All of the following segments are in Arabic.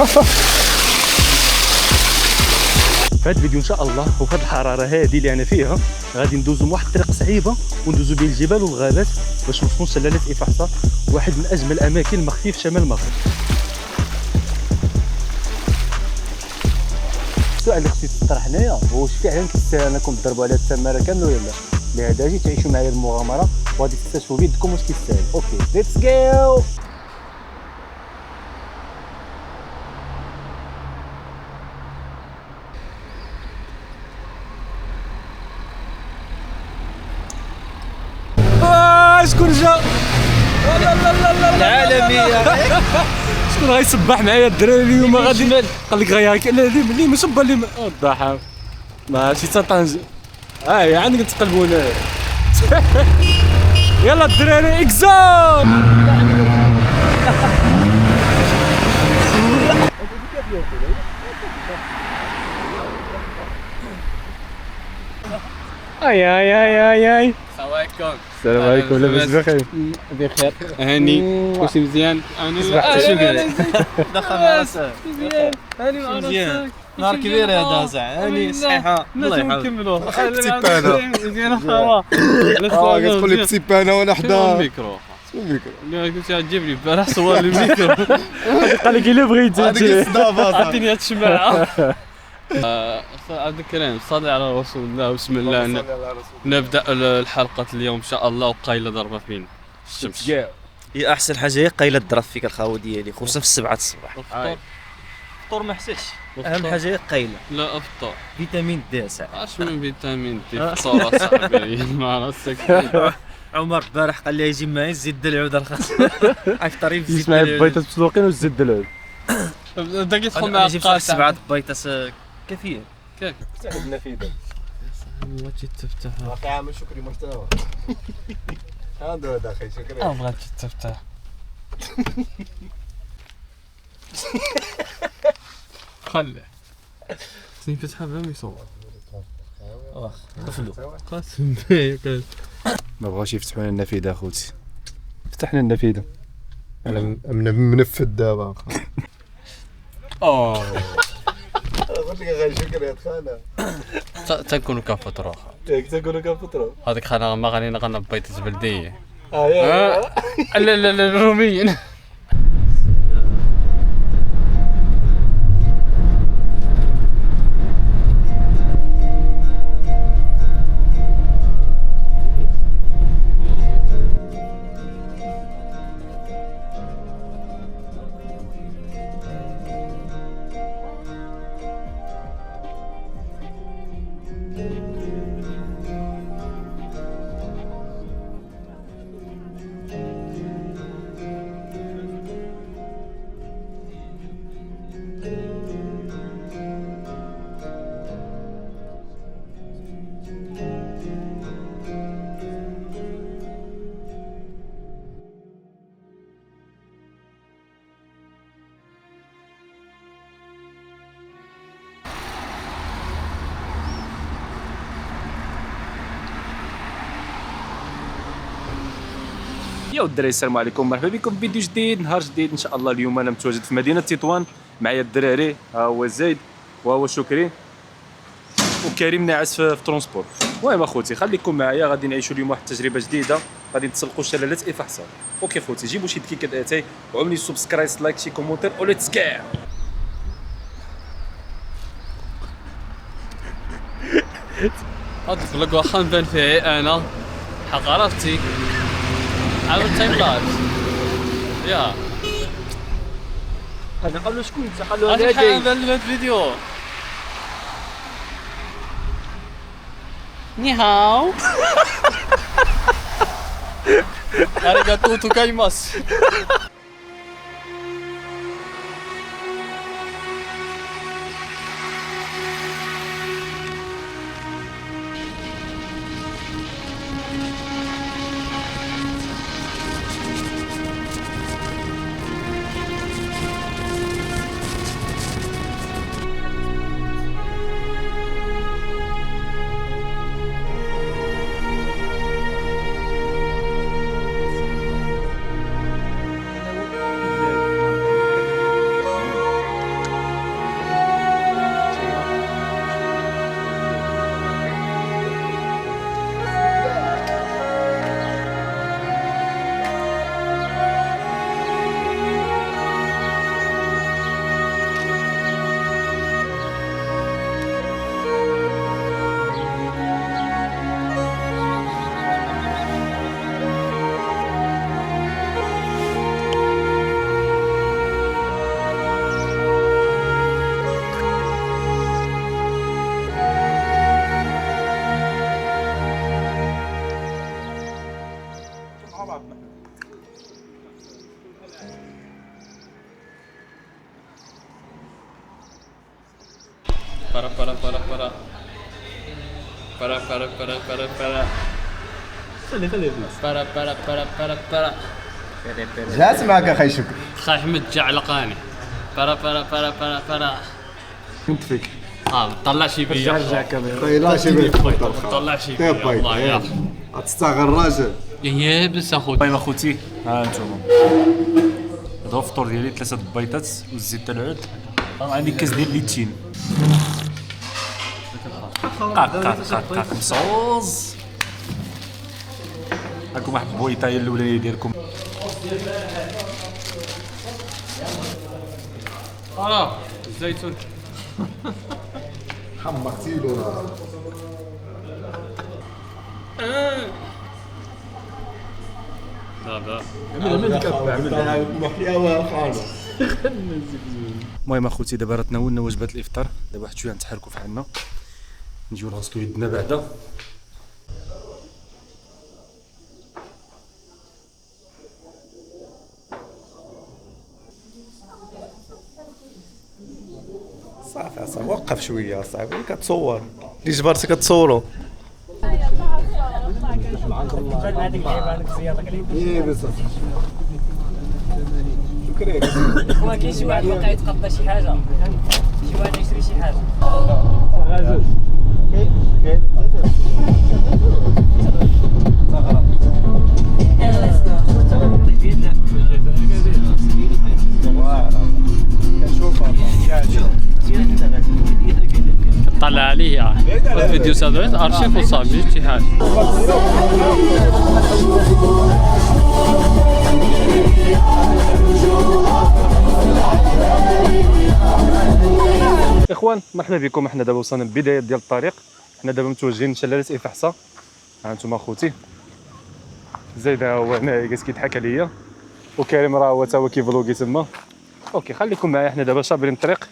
في هذا الفيديو ان شاء الله وفي هذه الحراره هذه اللي انا فيها غادي ندوزو من واحد الطريق صعيبه وندوزو بين الجبال والغابات باش نوصلوا لشلالات إفاحصة، واحد من اجمل الاماكن المخفيه في شمال مصر. السؤال اللي خصني تطرح هنايا هو واش فعلا كيستاهل انكم تضربوا على التماره كامله ولا لا؟ لهذا جيت تعيشوا معايا المغامره وغادي تكتشفوا بيدكم واش كيستاهل. اوكي ليتس جو. شكون جا؟ لا لا لا لا العالمية. شكون غيصبح معايا الدراري اليوم؟ غادي قال لك غياكل اللي مصبه اللي الضحى ماشي تطنج. هاي عندك تقلبونا. يلا الدراري اكزام. اي اي اي اي اي. السلام عليكم. السلام عليكم. لاباس بخير؟ بخير. هاني واش مزيان؟ انا صباح شكرا. دخل راسك. مزيان. هاني مع مزيان. راسك. نهار كبير هذا زعما هاني صحيحه الله لازم يحفظك. نكملوا. بتيبانا. مزيان اخويا. كتقول لي بتيبانا وانا حدا الميكرو. الميكرو لا كنت غتجيب لي البارح صور الميكرو. قال لك الا بغيتي هذيك الصدافه عطيني هاد الشماعه. عبد الكريم صلي على رسول الله بسم الله. نبدا الحلقه اليوم ان شاء الله وقايله ضربه فين الشمس. هي احسن حاجه هي قايله الضرب فيك الخاوه ديالي خصوصا في 7 الصباح. الفطور الفطور ما حسيتش اهم حاجه هي قايله لا افطر. فيتامين دي ساعه. اش من فيتامين دي الفطور صاحبي مع راسك. عمر البارح قال لي يجي معايا زيد العود الخاص اكثر يزيد يسمع بيضات مسلوقين وزد العود. بدا كيدخل مع انا جبت القاس 7 بيضات كافيه. كيف عندنا فيدا بغيتي تفتح. باقي عامل شكري محتوى هذا اخي شكري بغيتي تفتح. خلي سني فتحها بلا ما يصور. واخ قفلوا قاسم بيه ما بغاوش يفتحوا لنا النافذه اخوتي. فتحنا النافذه. انا منفذ دابا قلت لك غير شكري هاد تنكونوا كنفطروا ياك تقولوا كنفطروا هذيك خانه ما غادي بيض بلديه. يا لا لا لا الروميين. يا الدراري السلام عليكم، مرحبا بكم في فيديو جديد، نهار جديد ان شاء الله. اليوم انا متواجد في مدينه تطوان معايا الدراري، ها هو زيد وهو شكري وكريم ناعس في الترونسبور. المهم اخوتي خليكم معايا، غادي نعيشوا اليوم واحد التجربه جديده، غادي نتسلقوا شلالات إفاحصة. اوكي خوتي جيبوا شي دكيكه اتاي وعملوا سبسكرايب لايك شي كومونتير و ليتس جو. هاد الفلوق واخا نبان فيه انا حق عرفتي عملت تايم لابس يا هذا قالوا شكون قالوا هذا هذا حال بان الفيديو. ني هاو. اريغاتو تو كايماس. برا برا برا برا برا برا برا برا برا خلي برا برا برا برا برا جات معك اخي شكري. خا احمد جا علقاني برا برا برا برا برا كنت فيك ما طلعش بيا خويا لا شي بيك ما طلعش بيا الله يا تستغل الراجل. يابس اخويا المهم اخوتي ها انتم هذا هو الفطور ديالي 3 بيضات والزيت تاع العود عندي كاس ديال ليتشين قاق مصوص هاكم واحد البويطايه الاولانيه ديالكم الزيتون حمقتيلو. لا لا المهم اخوتي دابا راه تناولنا وجبات الافطار دابا واحد شويه نتحركوا في عنا نجيو نغسلوا يدنا بعدا صافي صافي وقف شويه صاحبي كتصور اللي جبرتي كتصورو. ايه بس شكرا. ما كاين شي واحد بقى يتقطع شي حاجه شي واحد يشري شي حاجه طلع عليه الفيديو سادويت ارشيف وصافي شي حاجه اخوان مرحبا بكم. احنا دابا وصلنا للبدايه ديال الطريق. حنا دابا متوجهين لشلالة إفحصة. ها انتم اخوتي زيد ها هو هنايا جالس كيضحك عليا وكريم راه هو تا هو كيفلوغي تما. اوكي خليكم معايا حنا دابا شابرين الطريق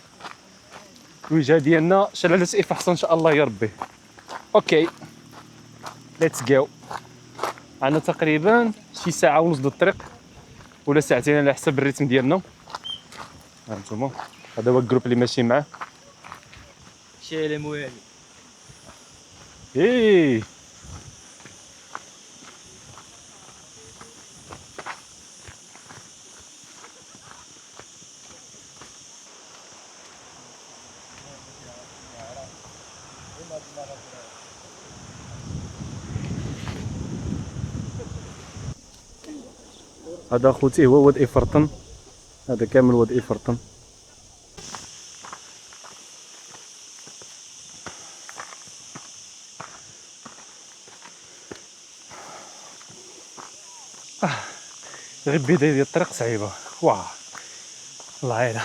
الوجهه ديالنا شلالة إفحصة ان شاء الله يا ربي. اوكي ليتس جو. عندنا تقريبا شي ساعه ونص د الطريق ولا ساعتين على حسب الريتم ديالنا. ها انتم هذا هو الجروب اللي ماشي معاه. شي موالي ايه هذا اخوتي هو واد إفرطن. هذا كامل واد إفرطن. غير البداية ديال الطريق صعيبة. واه الله عينا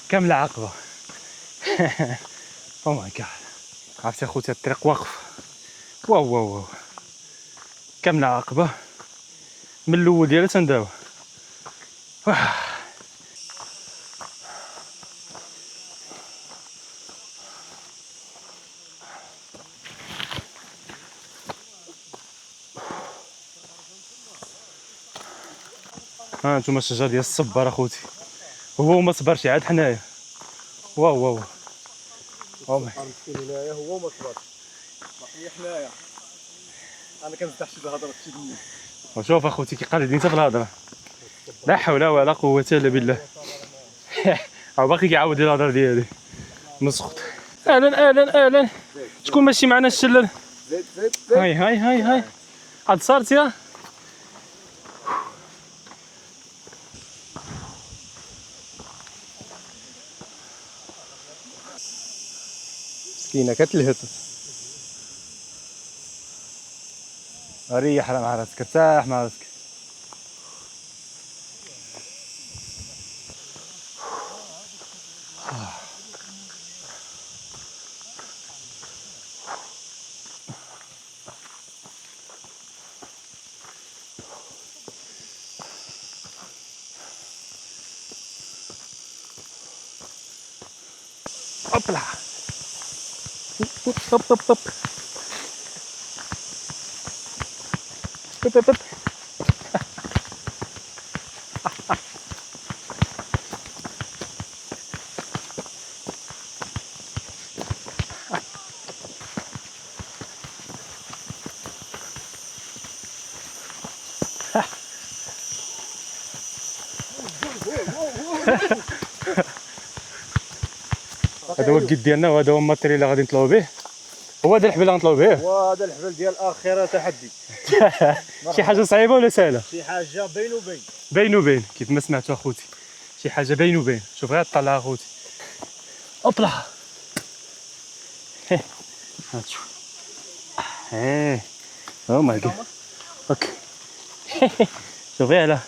كاملة عقبة. او ماي جاد عرفتي اخوتي الطريق واقف. واو واو واو كاملة عقبة من الاول ديالها تنداوى. ها انتم الشجر ديال الصبار اخوتي هو ما صبرش عاد حنايا. واو واو واو هنايا هو ما صبرش هي حنايا انا كنفتح شي هضره شي دنيا. وشوف اخوتي كيقلدني حتى في الهضره. لا حول ولا قوه الا بالله. او باقي كيعاود لي الهضره ديالي مسخوط. اهلا اهلا اهلا شكون ماشي معنا الشلال؟ زيد زيد هاي هاي هاي هاي عاد صارت يا مسكينه كتلهث. ريح مع راسك ارتاح مع راسك. Hopla. Hop, hop, hop, hop. Hop, hop, hop. هذا هو الكيت ديالنا وهذا هو الماتيريال اللي غادي نطلعوا به. هو هذا الحبل اللي غنطلعوا به. وهذا الحبل ديال اخر تحدي. شي حاجه صعيبه ولا سهله؟ شي حاجه بين وبين. بين وبين كيف ما سمعتوا اخوتي، شي حاجه بين وبين. شوف غير طلع اخوتي. اوبلا هاتشوف. او ماي جاد. اوكي شوف غير على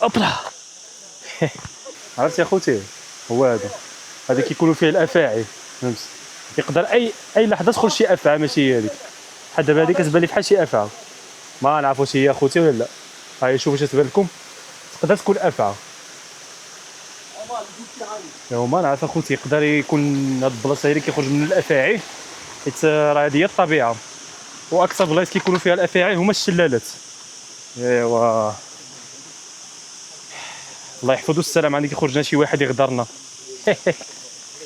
اوبلا. عرفتي اخوتي هو هذا كيكونوا فيه الافاعي، فهمت؟ يقدر اي لحظه تدخل شي افعى ماشي هي هذيك. بحال دابا هذيك كتبان لي بحال شي افعى، ما نعرف واش هي اخوتي ولا لا. هاي شوفوا واش تبان لكم، تقدر تكون افعى. ما نعرف اخوتي، يقدر يكون هاد البلاصه هي اللي كيخرج من الافاعي، حيت راه هذه هي الطبيعه، واكثر بلايص كيكونوا فيها الافاعي هما الشلالات. ايوا الله يحفظو السلام عندي كيخرج لنا شي واحد يغدرنا.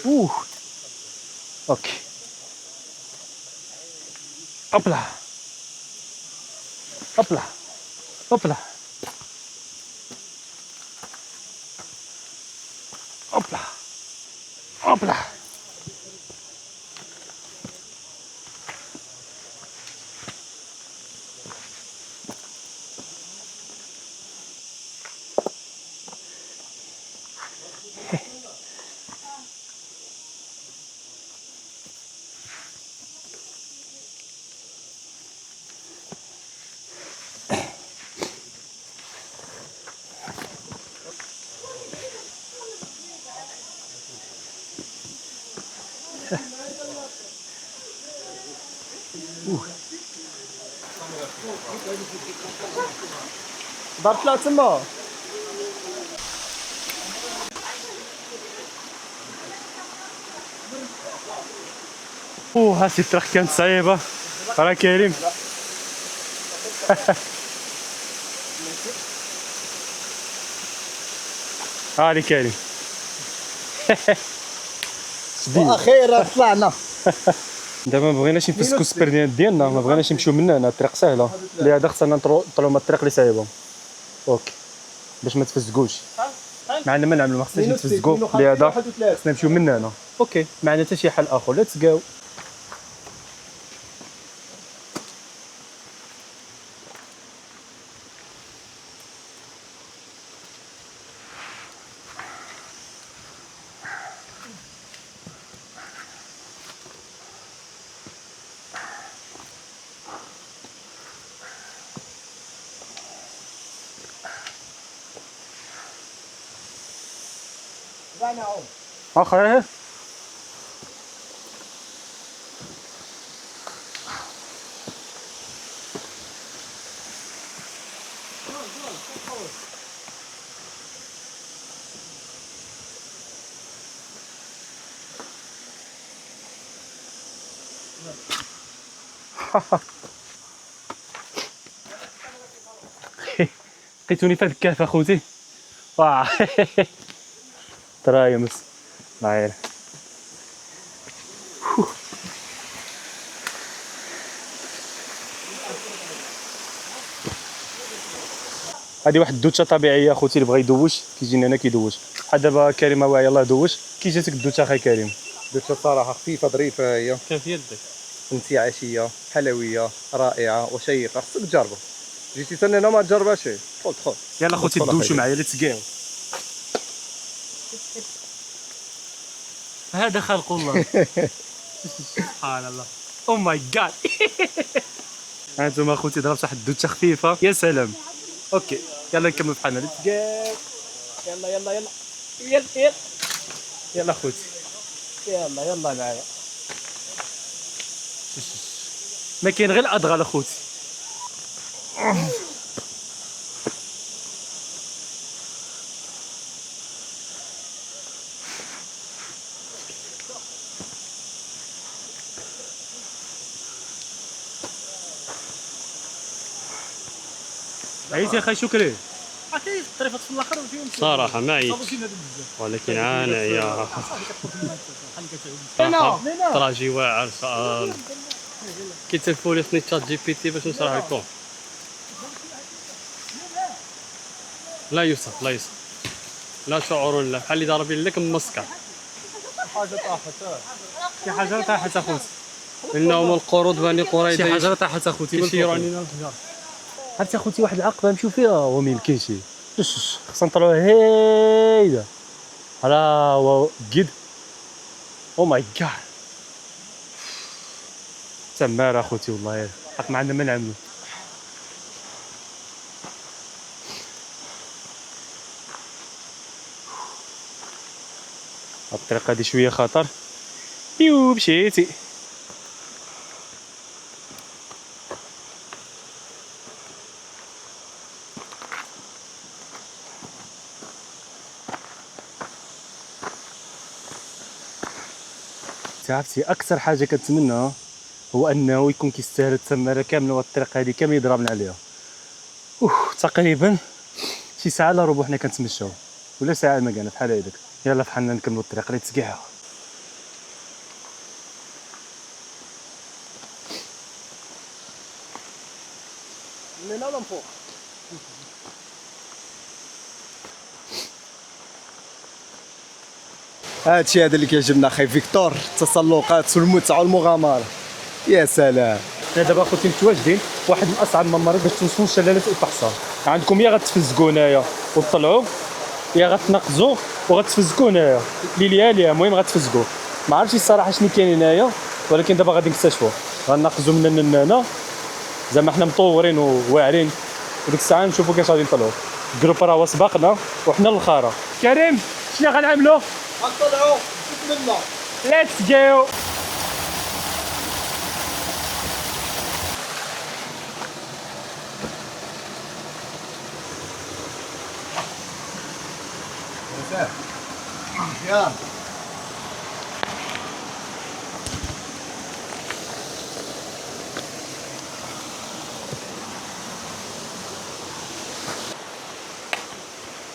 اوه اوكي اوبلا اوبلا اوبلا اوبلا اوبلا. دار طلع تما. اوه هاسي الطريق كانت صعيبه راه كريم. هاني كريم. واخيرا طلعنا. دابا ما بغيناش نفسكو السبير ديالنا، ما بغيناش نمشيو من هنا، الطريق سهله، لهذا خصنا نطلعوا من الطريق اللي صعيبه. اوكي باش ما تفزقوش. ما عندنا ما نعملوا، ما خصناش نتفزقوا، لهذا خصنا نمشيو من هنا. اوكي ما عندنا حتى شي حل اخر. ليتس جو. اخر لقيتوني في هاد الكهف اخوتي. واه ترايمس معايا. هذه واحد الدوشه طبيعيه اخوتي، اللي بغى يدوش كيجينا هنا كيدوش. بحال دابا كريم واعي يلاه دوش. كي جاتك الدوشه اخي كريم؟ دوشه صراحه خفيفه ظريفه، هي كيف يدك؟ انتعاشيه حلويه رائعه وشيقه، خصك تجربها. جيتي حتى هنا ما تجربهاش. دخل يلا اخوتي دوشوا معايا. ليتس جو. هذا خلق الله. سبحان الله. او ماي جاد. هانتوما اخوتي ضربت واحد الدوشه خفيفه، يا سلام. اوكي يلا نكمل بحالنا. ليتس جو. يلا يلا يلا يلا يلا يلا اخوتي يلا يلا معايا. ما كاين غير الادغال اخوتي. عييت يا اخي شكري. كاين الطريفات في الاخر وفيهم صراحه ما عييت، ولكن عانى يا تراجي واعر. سؤال كي تلفوا لي سنيت شات جي بي تي باش نشرح لكم. لا يوسف لا يوسف، لا شعور لا بحال اللي ضاربين لك مسكر. حاجه طاحت. شي حاجه طاحت اخوتي، انهم القرود بني شي قريظه حاجه طاحت اخوتي يشيروا علينا الحجر. عرفتي اخوتي واحد العقبه نمشيو فيها هو ما كاينش خصنا نطلعوا هيدا على هو قد. او ماي جاد تمار اخوتي والله حق ما عندنا ما نعملو. الطريقه هادي شويه خطر. يو مشيتي. عرفتي اكثر حاجه كنتمنى هو انه يكون كيستاهل التماره كامله والطريق هذه كامل يضربنا عليها. تقريبا شي ساعه الا ربع حنا كنتمشاو ولا ساعه ما كان بحال هكاك. يلا فحالنا نكملوا الطريق اللي تسقيها. من هنا من فوق. هادشي هذا اللي كيعجبنا اخي فيكتور، التسلقات والمتعه والمغامره. يا سلام. حنا دابا خوتي متواجدين واحد من اصعب الممرات باش توصلوا لشلالة الفحصه. عندكم يا غتفزقوا هنايا وتطلعوا يا غتنقزوا وغتفزقوا هنايا. ليليا المهم غتفزقوا. ما عرفتش الصراحه شنو كاين هنايا ولكن دابا غادي نكتشفوا. غنقزوا من هنا لهنا زعما حنا مطورين وواعرين وديك الساعه نشوفوا كيفاش غادي نطلعوا. الجروب راه هو سبقنا وحنا الاخرى. كريم شنو غنعملوا؟ غنطلعوا بسم الله. ليتس جو. يلا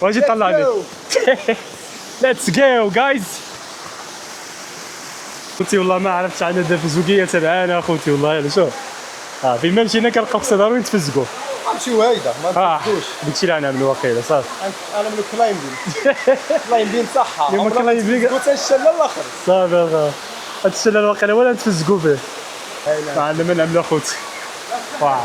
واجي طلعني. ليتس جو جايز. خوتي والله ما عرفتش عندنا الفزوقيه تبعنا اخوتي والله. يلا شوف فين ما مشينا كنلقاو خصنا ضروري نتفزقوا. غنمشيو هايده ما نفوتوش. داكشي اللي غنعملوا واقيلا صافي. انا من الكلايمبين. كلايمبين صح. اليوم كلايمبين. قلت الشله الاخر. صافي هاد الشلال واقيلا ولا نتفزقوا به. ما عندنا ما نعملوا اخوتي. واو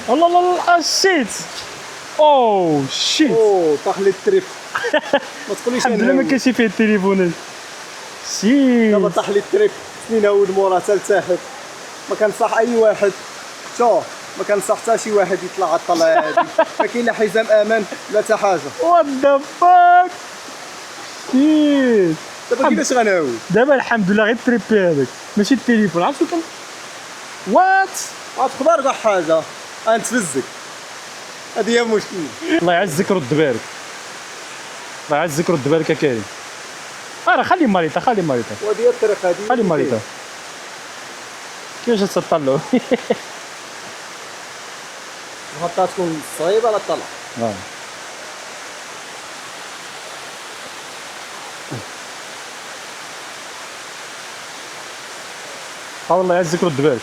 الله الله الله شيت. اوه شيت. اوه طاح لي التريب. ما تقوليش الحمد لله ما كانش فيه التليفونات. دابا شيت. طاح لي التريب. سنين هود مورا حتى لتحت. ما كنصح اي واحد. شوف ما كنصح حتى شي واحد يطلع على الطلعه هادي. ما كاين لا حزام امان لا حتى حاجه. وات ذا فاك. شيت. دابا كيفاش غنعاود؟ دابا الحمد لله غير التريبي هذاك ماشي التليفون. عرفتي كان وات. غتقدر كاع حاجه غنتفزك. هادي هي المشكل. الله يعزك رد بالك. الله يعزك رد بالك يا كريم. راه خلي ماريتا خلي ماريتا وهادي هي الطريقه هادي. خلي ماريتا. كيفاش تطلعوا؟ الخطه تكون صعيبه على الطلع. الله يعزك رد بالك.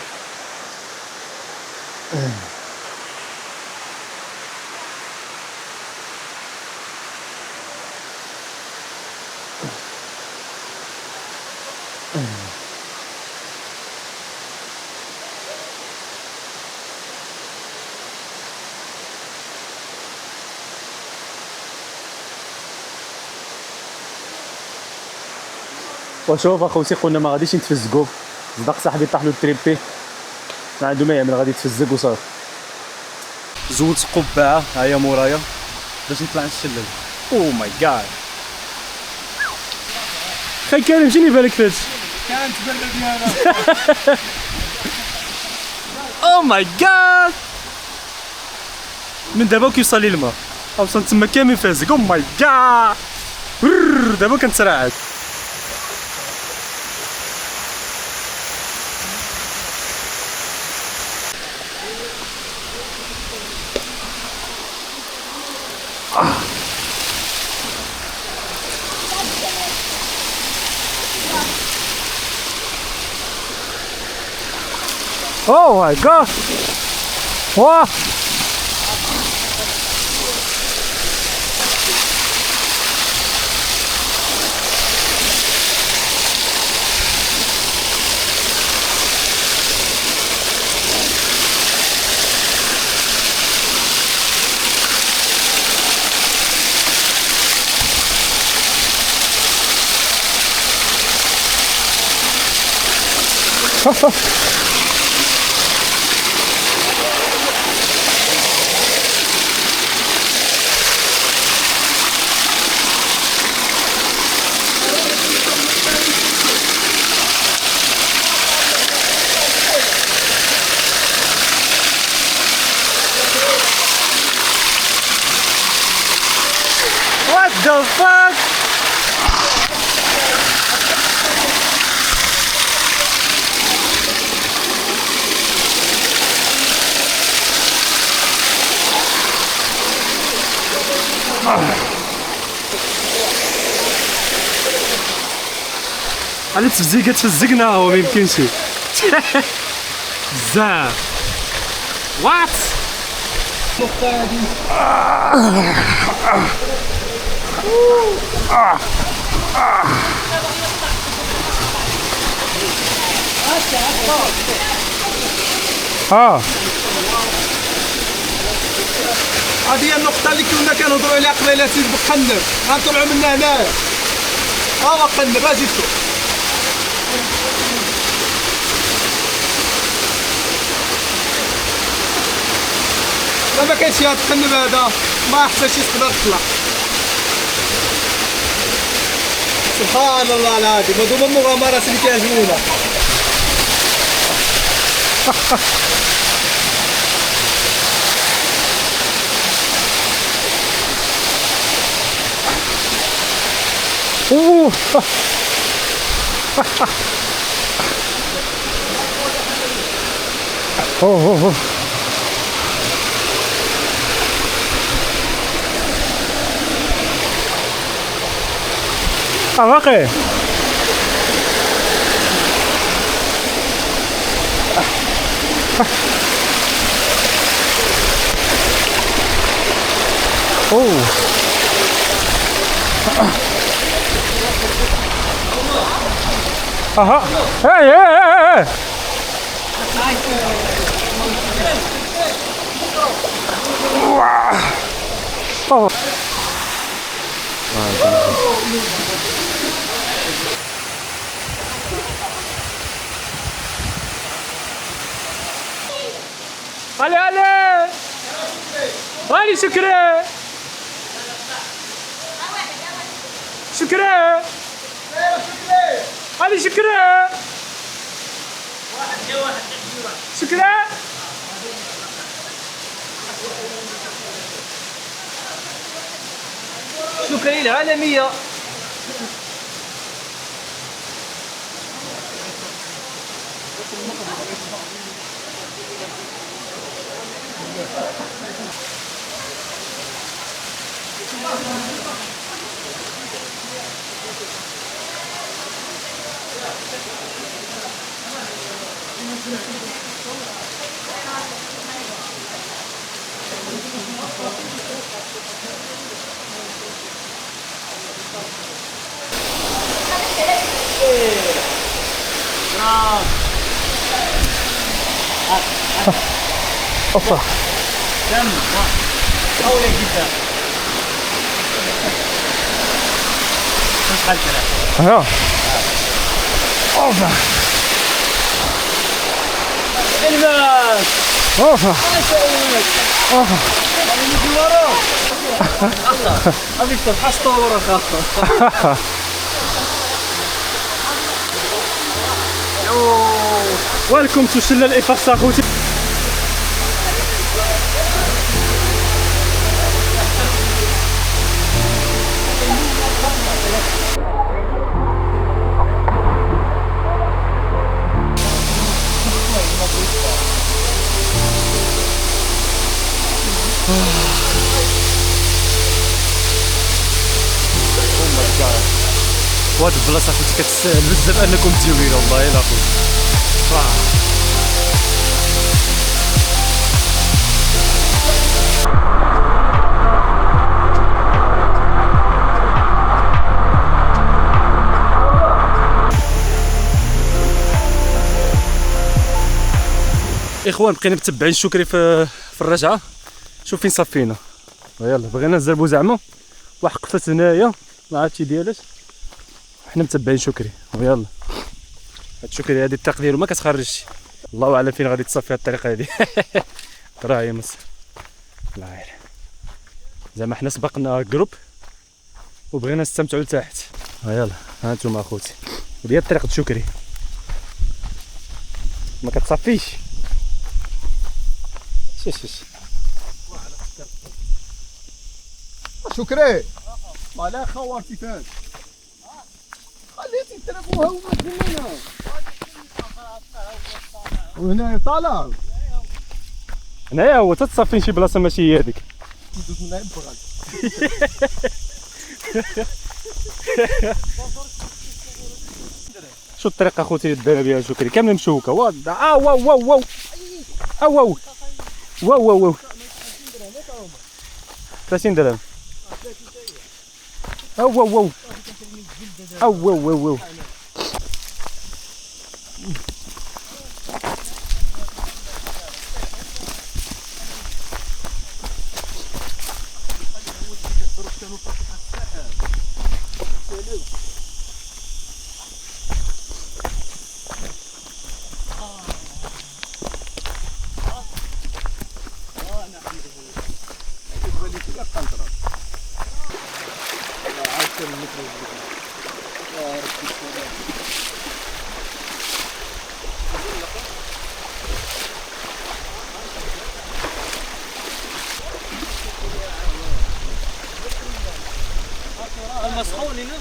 وشوف اخوتي قلنا ما غاديش نتفزقوا، صدق صاحبي طاح له التريبي ما عنده ما يعمل، غادي يتفزق وصافي. زولت قبعه ها هي مورايا باش نطلع نتشلل. او ماي جاد خاي كريم شنو يبالك فاش كانت بردني انا. او ماي جاد من دابا كيوصل لي الماء وصلت تما كامل فازك. او ماي جاد دابا كنتراعد. Oh my god! Wow! What the fuck? على تفزيقة تفزقنا هو ما يمكنش بزاف. وات هذه هي النقطة اللي كنا كنهضروا عليها قبيله سيدي بقنب، غنطلعوا منها هنايا. ها قنب اجي شوف. ما كاينش هاد القنب هذا، ما حتى شي تقدر تطلع. سبحان الله العظيم، هادو هما المغامرات اللي كيعجبونا. اوه اوه باقي اوه اها اي اي اوه علي علي علي شكرا شكرا علي شكرا شكرا شكرا العالمية. اوبا قوية جدا. شحال كلام. ها هذيك تبحث طور اخا. ويلكم تو شلة الإفاس اخوتي. وهاد البلاصه اخوتي كتستاهل بزاف انكم تجيو لينا والله الا اخوتي. اخوان بقينا متبعين شكري في الرجعه. شوف فين صافينا. يلا بغينا نزربو زعما واحد قفات هنايا ما عرفتش ديالاش. حنا متبعين شكري ويلا. هاد شكري هادي الطريق ديالو ما كتخرجش. الله اعلم فين غادي تصافي هاد الطريقه هادي. راه هي مصر. الله يعين. زعما حنا سبقنا جروب وبغينا نستمتعوا لتحت. يلا ها انتم اخوتي. ودي الطريق د شكري ما كتصافيش. شش شكري مالها خوارتي فين خليتي تلفوها ومات مننا وهنا طالع هنايا هو تتصافي شي بلاصه ماشي هي هذيك. تدوز لنا بغال شو الطريقه اخوتي اللي دايره بها شكري كامله مشوكه. واو واو واو واو واو واو واو واو 30 درهم. او واو واو او واو واو واو. المسخون هنا.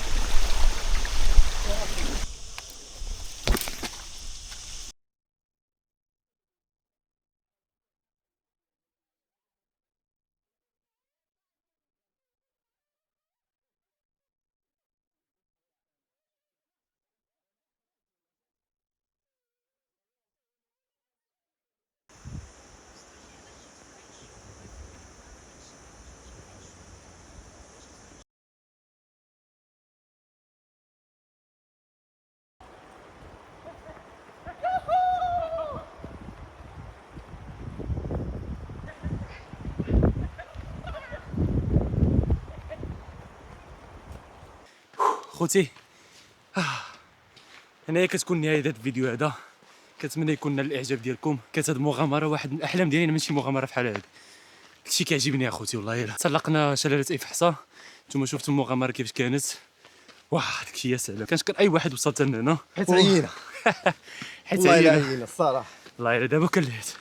خوتي هنايا كتكون نهايه هذا الفيديو هذا. كنتمنى يكون نال الاعجاب ديالكم. كانت هذه المغامره واحد من الاحلام ديالي. ماشي مغامره بحال هذه. داكشي كيعجبني اخوتي والله الا. تسلقنا شلالة افحصه. نتوما شفتوا المغامره كيفاش كانت. واه داكشي يا سلام. كنشكر اي واحد وصل حتى هنا حيت عيينا حيت والله الا عيينا عيينا الصراحه. الله الا دابا كليت.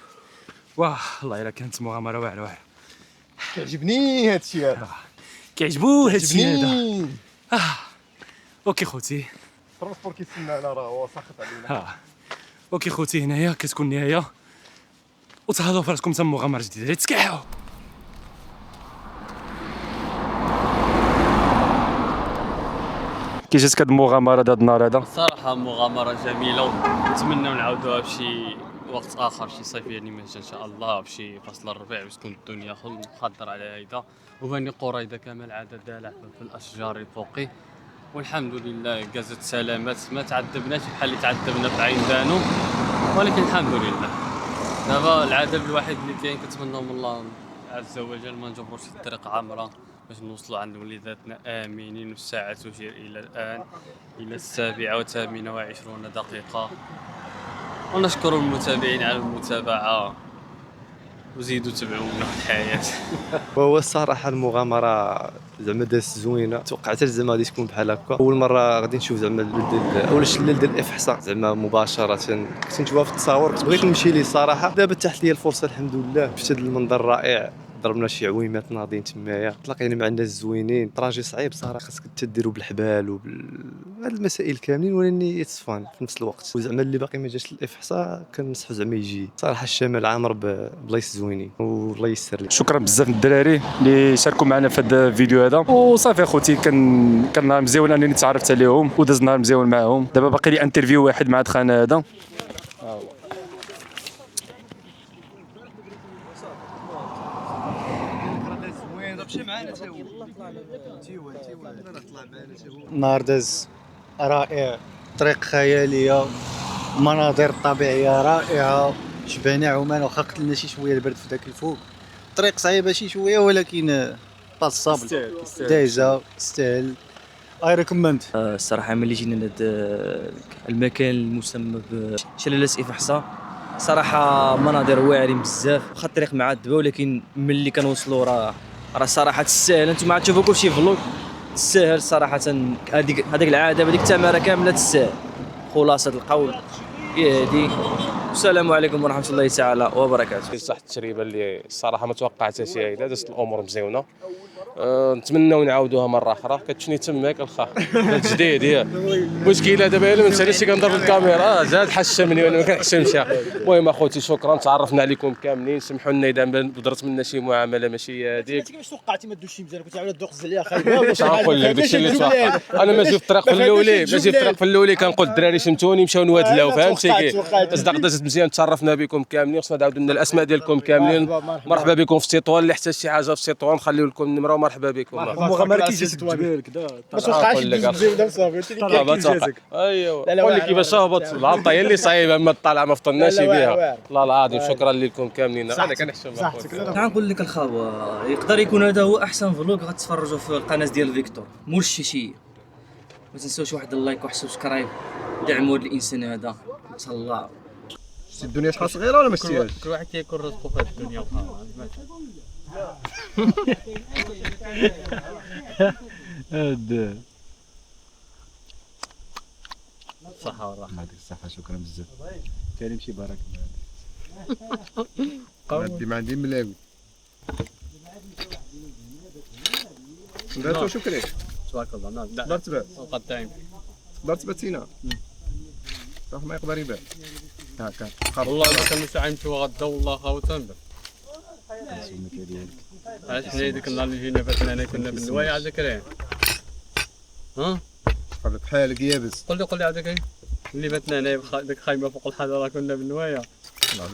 واه الله الا كانت مغامره واعره. كيعجبني هادشي هذا كيعجبو هادشي هذا. كيعجبني. اوكي خوتي. الترونسبور كيستنانا راه هو ساخط علينا. اوكي خوتي هنايا كتكون النهايه. وتهلاو فراسكم تم مغامره جديده. تسكعوا. كي جاتك هاد المغامره هاد النهار هذا؟ صراحة مغامرة جميلة ونتمنى نعاودوها بشي وقت آخر، شي صيفية نماذج إن شاء الله، بشي فصل الربيع باش تكون الدنيا خضر على هيدا. وبني قريضة كما العادة دالع في الأشجار الفوقي، والحمد لله جازت سلامات. ما تعذبناش بحال اللي تعذبنا في عين دانو، ولكن الحمد لله. دابا العذاب الوحيد اللي كاين كنتمنى من الله عز وجل ما نجبروش الطريق عامرة باش نوصلوا عند وليداتنا آمنين. والساعة تشير إلى الآن إلى 7:28 دقيقة. ونشكر المتابعين على المتابعة، وزيدوا تبعونا في الحياة. وهو الصراحه المغامره زعما دازت زوينه، توقعت زعما غادي تكون بحال هكا. اول مره غادي نشوف زعما اول الشلال ديال الافحصاء زعما مباشره، كنت نشوفها في التصاور، كنت بغيت نمشي ليه الصراحه. دابا تحت لي الفرصه الحمد لله، شفت هذا المنظر الرائع، ضربنا شي عويمات ناضين تمايا، تلاقينا مع الناس زوينين. تراجي صعيب صراحه، خاصك تديروا بالحبال هاد المسائل كاملين، ولكن يتصفان في نفس الوقت. وزعما اللي باقي ما جاش للافحصاء كنصحو زعما يجي. صراحه الشمال عامر بلايص زوينين، والله يسر لي. شكرا بزاف للدراري اللي شاركوا معنا في هذا الفيديو هذا. وصافي اخوتي، كان نهار مزيان انني تعرفت عليهم وداز نهار مزيان معاهم. دابا باقي لي انترفيو واحد مع دخان هذا. نهار داز رائع، طريق خياليه، مناظر طبيعيه رائعه، شبعنا عمان واخا قتلنا شي شويه البرد في ذاك الفوق. طريق صعيبه شي شويه ولكن باسابل، دايزه تستاهل. اي ريكومند. الصراحه ملي جينا لهذا المكان المسمى بشلالة افحصاء، صراحه مناظر واعرين بزاف. واخا الطريق معذبه، ولكن ملي كنوصلوا راه صراحه تستاهل. انتم عاد تشوفوا كلشي فلوق، تستاهل صراحه. هذيك العاده هذيك التماره كامله تستاهل. خلاصه القول هي هذه. السلام عليكم ورحمه الله تعالى وبركاته. صح التجربه اللي الصراحه ما توقعتهاش هي، دازت الامور مزيونه. نتمناو نعاودوها مره اخرى. كتشني تماك الخا جديد هي مشكله. دابا الا ما مشانيش كنضرب الكاميرا زاد حشمني وانا ما كنحشمش. المهم اخوتي شكرا، تعرفنا عليكم كاملين. سمحوا لنا اذا بدرت منا شي معامله ماشي هذيك. كيفاش توقعتي ما دوزش مزيان؟ كنت عاود دوق عليا خايبه. واش غنقول لك داكشي اللي توقع. انا ماشي في الطريق في الاولي، ماشي في الطريق في الاولي كنقول الدراري شمتوني مشاو نوادلاو، فهمتي كي اصدق دازت مزيان. تشرفنا بكم كاملين، خصنا تعاودوا لنا الاسماء ديالكم كاملين. مرحبا بكم في تطوان، اللي حتى شي حاجه في تطوان نخليو لكم النمره. ومرحبا بكم. المغامره كيجي جبال كذا، ما توقعش دوز صافي. ايوا قول لي كيفاش هبط الهبطه هي اللي صعيبه، اما الطالعه ما فطناش بها. والله العظيم شكرا لكم كاملين. انا كنحشم. تعال نقول لك الخاوه، يقدر يكون هذا هو احسن فلوق غتفرجوا في القناه ديال فيكتور مول الشيشيه. ما تنساوش واحد اللايك وواحد سبسكرايب، دعموا هذا الانسان هذا. تهلاو. شتي الدنيا شحال صغيره ولا ما شتيهاش؟ كل واحد كيكون رزقه في هذه الدنيا وخا. الصحة والراحة. يعطيك الصحة، شكرا بزاف. كريم شي بارك الله. ما عندي ملاوي. درتو شكري. تبارك الله. نعم. درت بها. قطعين. درت باتينا. راه ما يقدر يبان. هاكا. والله ما كنمشي عيمتو غدا والله خاوة تنبر. علاش حنا ديك النهار اللي جينا فاتنا هنا كنا بالنوايا عاد كريم. ها؟ قلت حالك يابس. قول لي عاد كاين اللي فاتنا هنا ديك خايمة فوق الحجرة كنا بالنوايا. نعرف